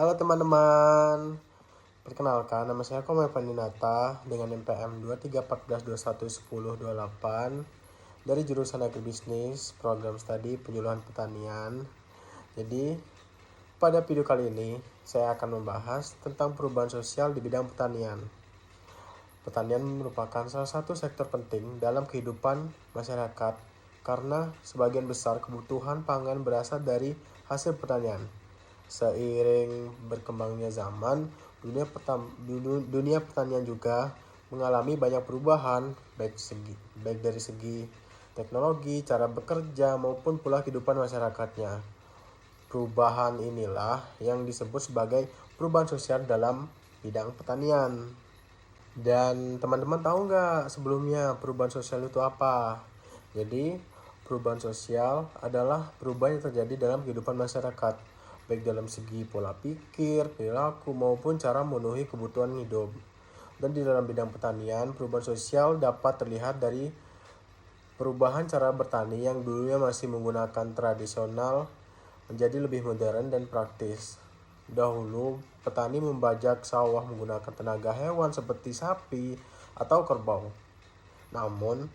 Halo teman-teman, perkenalkan nama saya Komai Pandinata dengan NPM 2314211028 dari jurusan Agribisnis, program studi penyuluhan pertanian. Jadi, pada video kali ini saya akan membahas tentang perubahan sosial di bidang pertanian. Pertanian merupakan salah satu sektor penting dalam kehidupan masyarakat karena sebagian besar kebutuhan pangan berasal dari hasil pertanian. Seiring berkembangnya zaman, dunia pertanian juga mengalami banyak perubahan, baik dari segi teknologi, cara bekerja, maupun pula kehidupan masyarakatnya. Perubahan inilah yang disebut sebagai perubahan sosial dalam bidang pertanian. Dan teman-teman tahu nggak sebelumnya perubahan sosial itu apa? Jadi, perubahan sosial adalah perubahan yang terjadi dalam kehidupan masyarakat, baik dalam segi pola pikir, perilaku, maupun cara memenuhi kebutuhan hidup. Dan di dalam bidang pertanian, perubahan sosial dapat terlihat dari perubahan cara bertani yang dulunya masih menggunakan tradisional menjadi lebih modern dan praktis. Dahulu, petani membajak sawah menggunakan tenaga hewan seperti sapi atau kerbau. Namun,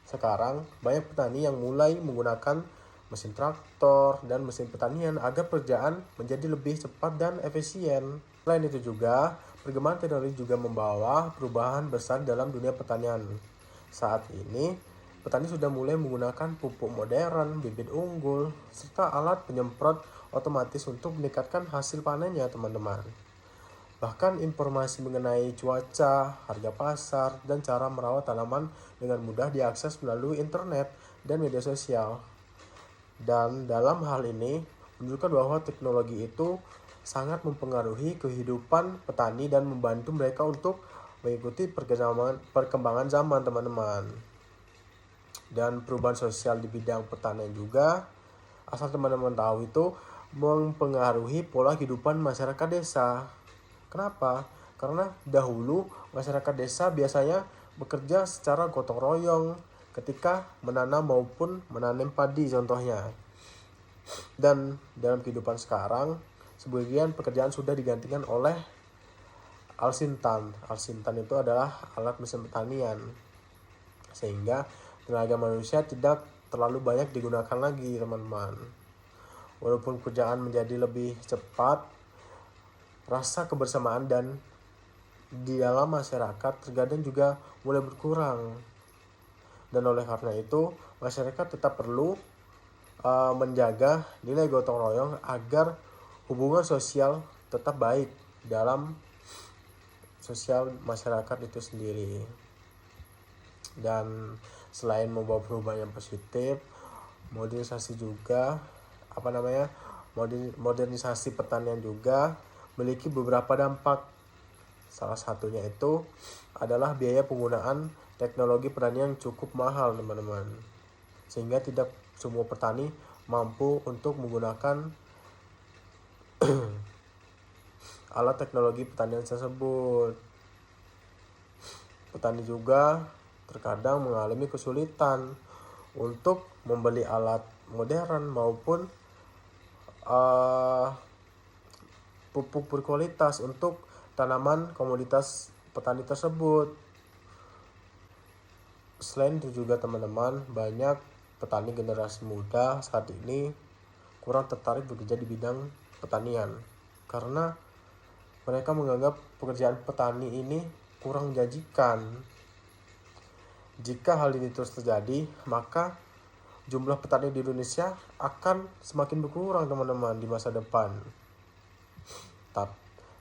sekarang banyak petani yang mulai menggunakan mesin traktor dan mesin pertanian agar pekerjaan menjadi lebih cepat dan efisien. Selain itu juga, perkembangan teknologi juga membawa perubahan besar dalam dunia pertanian. Saat ini, petani sudah mulai menggunakan pupuk modern, bibit unggul, serta alat penyemprot otomatis untuk meningkatkan hasil panennya, teman-teman. Bahkan informasi mengenai cuaca, harga pasar, dan cara merawat tanaman dengan mudah diakses melalui internet dan media sosial. Dan dalam hal ini, menunjukkan bahwa teknologi itu sangat mempengaruhi kehidupan petani dan membantu mereka untuk mengikuti perkembangan zaman, teman-teman. Dan perubahan sosial di bidang pertanian juga, asal teman-teman tahu, itu mempengaruhi pola kehidupan masyarakat desa. Kenapa? Karena dahulu masyarakat desa biasanya bekerja secara gotong royong ketika menanam maupun menanam padi contohnya. Dan dalam kehidupan sekarang, sebagian pekerjaan sudah digantikan oleh Alsintan. Alsintan itu adalah alat mesin pertanian, sehingga tenaga manusia tidak terlalu banyak digunakan lagi, teman-teman. Walaupun pekerjaan menjadi lebih cepat, rasa kebersamaan dan di dalam masyarakat terkadang juga mulai berkurang. Dan oleh karena itu, masyarakat tetap perlu menjaga nilai gotong royong agar hubungan sosial tetap baik dalam sosial masyarakat itu sendiri. Dan selain membawa perubahan yang positif, modernisasi juga modernisasi pertanian juga memiliki beberapa dampak. Salah satunya itu adalah biaya penggunaan teknologi pertanian yang cukup mahal, teman-teman. Sehingga tidak semua petani mampu untuk menggunakan alat teknologi pertanian tersebut. Petani juga terkadang mengalami kesulitan untuk membeli alat modern maupun pupuk berkualitas untuk tanaman komoditas petani tersebut. Selain itu juga, teman-teman, banyak petani generasi muda saat ini kurang tertarik bekerja di bidang pertanian karena mereka menganggap pekerjaan petani ini kurang menjanjikan. Jika hal ini terus terjadi, maka jumlah petani di Indonesia akan semakin berkurang, teman-teman, di masa depan.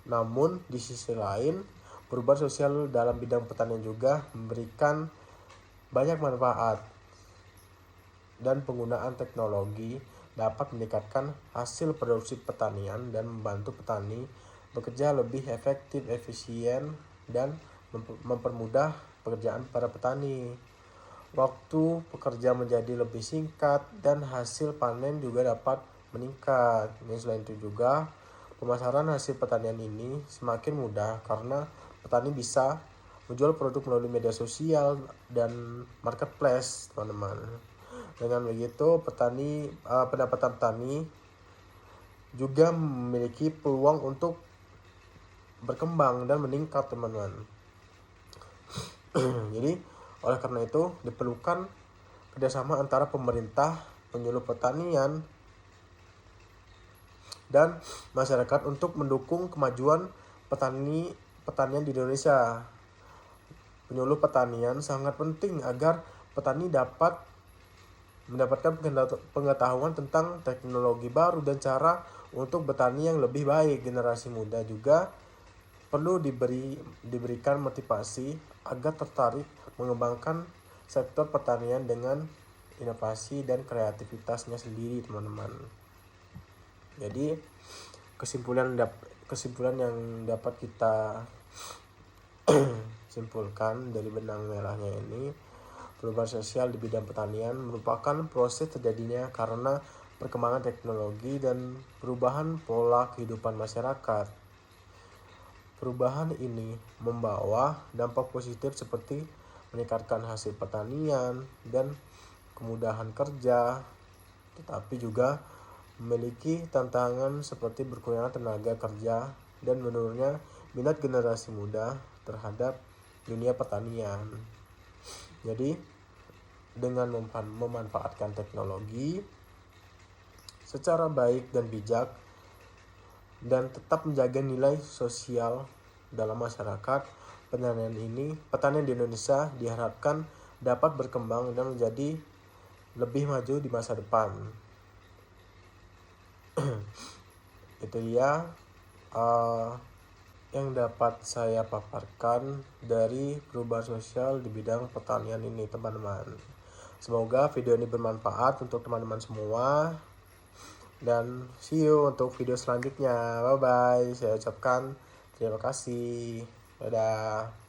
Namun di sisi lain, perubahan sosial dalam bidang pertanian juga memberikan banyak manfaat, dan penggunaan teknologi dapat meningkatkan hasil produksi pertanian dan membantu petani bekerja lebih efektif, efisien, dan mempermudah pekerjaan para petani. Waktu pekerja menjadi lebih singkat dan hasil panen juga dapat meningkat. Selain itu juga, pemasaran hasil pertanian ini semakin mudah karena petani bisa menjual produk melalui media sosial dan marketplace, teman-teman. Dengan begitu, pendapatan petani juga memiliki peluang untuk berkembang dan meningkat, teman-teman. Jadi oleh karena itu diperlukan kerjasama antara pemerintah, penyuluh pertanian, dan masyarakat untuk mendukung kemajuan pertanian di Indonesia. Penyuluh pertanian sangat penting agar petani dapat mendapatkan pengetahuan tentang teknologi baru dan cara untuk bertani yang lebih baik. Generasi muda juga perlu diberikan motivasi agar tertarik mengembangkan sektor pertanian dengan inovasi dan kreativitasnya sendiri, teman-teman. Jadi kesimpulan yang dapat kita simpulkan dari benang merahnya ini, perubahan sosial di bidang pertanian merupakan proses terjadinya karena perkembangan teknologi dan perubahan pola kehidupan masyarakat. Perubahan ini membawa dampak positif seperti meningkatkan hasil pertanian dan kemudahan kerja, tetapi juga memiliki tantangan seperti berkurangnya tenaga kerja dan menurunnya minat generasi muda terhadap dunia pertanian. Jadi dengan memanfaatkan teknologi secara baik dan bijak dan tetap menjaga nilai sosial dalam masyarakat, pertanian di Indonesia diharapkan dapat berkembang dan menjadi lebih maju di masa depan. Itu dia yang dapat saya paparkan dari perubahan sosial di bidang pertanian ini, teman-teman. Semoga video ini bermanfaat untuk teman-teman semua, dan see you untuk video selanjutnya. Bye bye. Saya ucapkan terima kasih. Dadah.